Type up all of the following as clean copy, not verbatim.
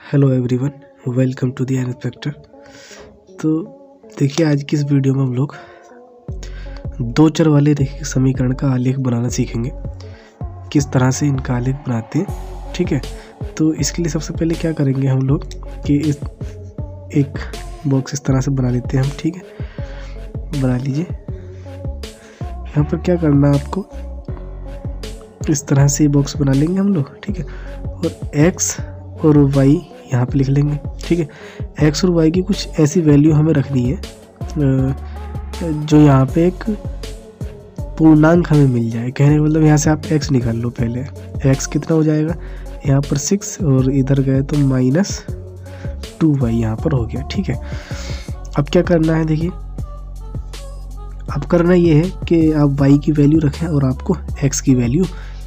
Hello everyone, welcome to the inspector. तो देखिए, आज की इस वीडियो में हम लोग दो चर वाले रेखिक समीकरण का आलेख बनाना सीखेंगे। किस तरह से इनका आलेख बनाते हैं, ठीक है। तो इसके लिए सबसे पहले क्या करेंगे हम लोग कि इस एक बॉक्स इस तरह से बना लेते हैं हम, ठीक है। बना लीजिए। यहाँ पर क्या करना है आपको, इस तरह से बॉक्स बना लेंगे हम लोग, ठीक है। और एक्स और y यहाँ पे लिख लेंगे, ठीक है। x और y की कुछ ऐसी वैल्यू हमें रखनी है जो यहाँ पे एक पूर्णांक हमें मिल जाए। कहने का मतलब यहाँ से आप x निकाल लो। पहले x कितना हो जाएगा, यहाँ पर 6 और इधर गए तो -2y यहाँ पर हो गया, ठीक है। अब क्या करना है, देखिए अब करना ये है कि आप y की वैल्यू रखें और आपको x की वैल्यू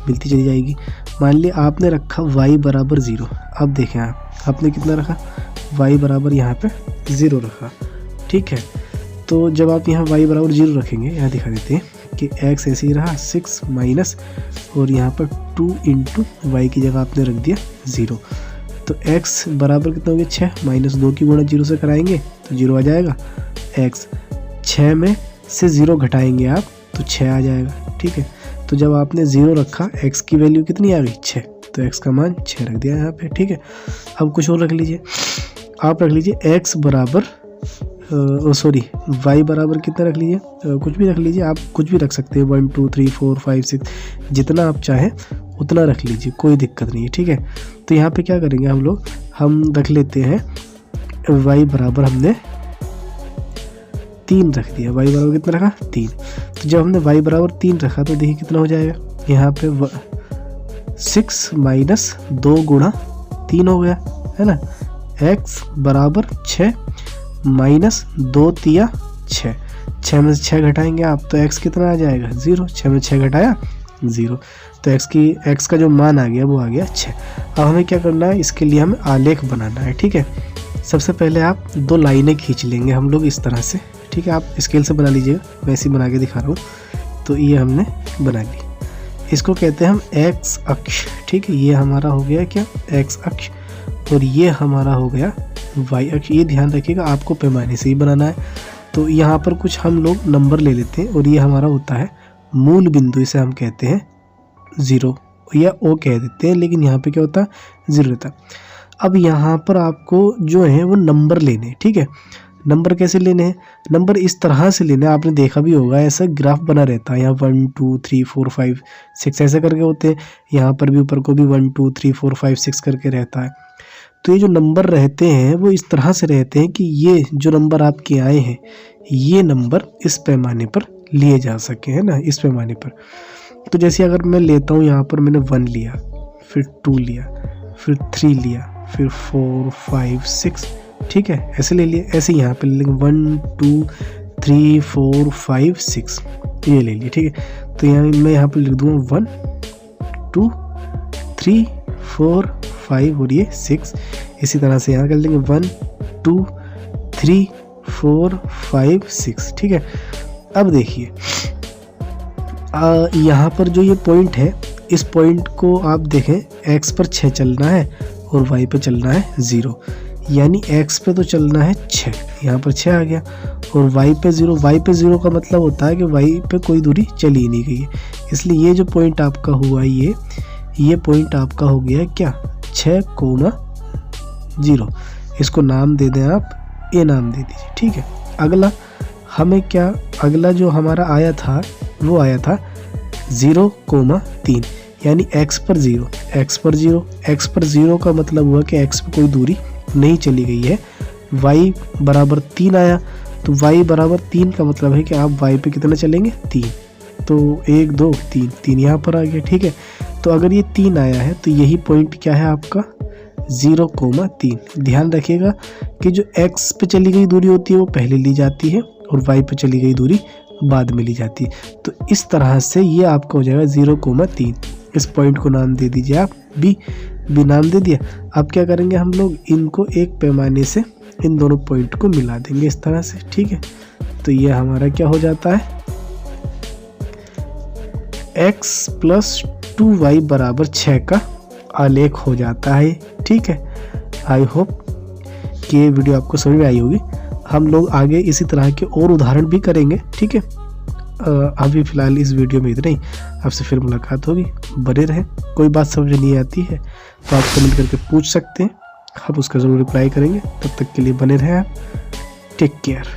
मिलती चली जाएगी। मान लिया आपने रखा y बराबर 0। अब देखें आपने कितना रखा, y बराबर यहाँ पे 0 रखा, ठीक है। तो जब आप यहाँ y बराबर 0 रखेंगे, यहाँ दिखा देते हैं कि x ऐसे ही रहा 6 माइनस और यहाँ पर 2 इंटू y की जगह आपने रख दिया 0। तो x बराबर कितना हो गया 6 माइनस 2 की गुणा 0 से कराएंगे तो 0 आ जाएगा। x 6 में से 0 घटाएंगे आप तो 6 आ जाएगा, ठीक है। तो जब आपने 0 रखा, x की वैल्यू कितनी आ गई 6, तो x का मान 6 रख दिया यहाँ पे, ठीक है। अब कुछ और रख लीजिए, आप रख लीजिए x बराबर y बराबर कितना रख लीजिए, कुछ भी रख लीजिए, आप कुछ भी रख सकते हैं 1 2 3 4 5 6 जितना आप चाहें उतना रख लीजिए, कोई दिक्कत नहीं है, ठीक है। तो यहाँ पे क्या करेंगे हम रख लेते हैं y बराबर हमने 3 रख दिया। y बराबर कितना रखा 3। तो जब हमने y बराबर 3 रखा तो देखिए कितना हो जाएगा, यहाँ पे 6 माइनस 2 गुणा 3 हो गया, है ना। x बराबर 6 माइनस 2 तिया 6, 6 में से 6 घटाएंगे आप तो x कितना आ जाएगा 0। 6 में 6 घटाया 0, तो x का जो मान आ गया वो आ गया 6। अब हमें क्या करना है, इसके लिए हमें आलेख बनाना है, ठीक है। सबसे पहले आप 2 लाइनें खींच लेंगे हम लोग इस तरह से, ठीक है। आप स्केल से बना लीजिएगा, वैसे ही बना के दिखा रहा हूँ। तो ये हमने बना ली, इसको कहते हैं हम x अक्ष, ठीक है। ये हमारा हो गया क्या x अक्ष और ये हमारा हो गया y अक्ष। ये ध्यान रखिएगा, आपको पैमाने से ही बनाना है। तो यहाँ पर कुछ हम लोग नंबर ले लेते हैं और ये हमारा होता है मूल बिंदु, इसे हम कहते हैं 0 या O कह देते हैं, लेकिन यहाँ पे क्या होता है 0 रहता। अब यहाँ पर आपको जो है वो नंबर लेने हैं, ठीक है। नंबर कैसे लेने हैं, नंबर इस तरह से लेने हैं, आपने देखा भी होगा ऐसा ग्राफ बना रहता है, यहाँ 1 2 3 4 5 6 ऐसे करके होते हैं। यहाँ पर भी ऊपर को भी 1 2 3 4 5 6 करके रहता है। तो ये जो नंबर रहते हैं वो इस तरह से रहते हैं कि ये जो नंबर आपके आए हैं ये नंबर इस पैमाने पर लिए जा सके, है ना, इस पैमाने पर। तो जैसे अगर मैं लेता हूँ, यहाँ पर मैंने 1 लिया, फिर 2 लिया, फिर 3 लिया, फिर 4 5 6, ठीक है, ऐसे ले लिए। ऐसे यहाँ पे ले लेंगे 1 2 3 4 5 6, ये ले लिए, ठीक है। तो मैं यहाँ पे लिख दूँगा 1 2 3 4 5 और ये 6। इसी तरह से यहाँ कर लेंगे 1 2 3 4 5 6, ठीक है। अब देखिए यहाँ पर जो ये पॉइंट है, इस पॉइंट को आप देखें, x पर 6 चलना है और y पे चलना है 0, यानी x पे तो चलना है 6, यहाँ पर 6 आ गया, और y पे 0। y पे 0 का मतलब होता है कि y पे कोई दूरी चली ही नहीं गई है, इसलिए ये जो पॉइंट आपका हुआ ये पॉइंट आपका हो गया क्या 6,0। इसको नाम दे दें आप, ये नाम दे दीजिए, ठीक है। अगला हमें क्या, अगला जो हमारा आया था वो आया था 0,3, यानी x पर 0, x पर 0, x पर 0 का मतलब हुआ कि x पे कोई दूरी नहीं चली गई है। y बराबर 3 आया, तो y बराबर 3 का मतलब है कि आप y पे कितना चलेंगे 3, तो 1 2 3 यहाँ पर आ गया, ठीक है। तो अगर ये 3 आया है तो यही पॉइंट क्या है आपका 0,3। ध्यान रखिएगा कि जो x पे चली गई दूरी होती है वो पहले ली जाती है और y पे चली गई दूरी बाद में ली जाती है। तो इस तरह से ये आपका हो जाएगा 0,3। इस पॉइंट को नाम दे दीजिए आप b नाम दे दिया। अब क्या करेंगे हम लोग, इनको एक पैमाने से इन दोनों पॉइंट को मिला देंगे इस तरह से, ठीक है। तो ये हमारा क्या हो जाता है x + 2y बराबर 6 का आलेख हो जाता है, ठीक है। आई होप कि ये वीडियो आपको समझ में आई होगी। हम लोग आगे इसी तरह के और उदाहरण भी करेंगे, ठीक है। अभी फ़िलहाल इस वीडियो में इतना ही। आपसे फिर मुलाकात होगी, बने रहें। कोई बात समझ नहीं आती है तो आप कमेंट करके पूछ सकते हैं, हम उसका ज़रूर रिप्लाई करेंगे। तब तक के लिए बने रहें आप। Take care.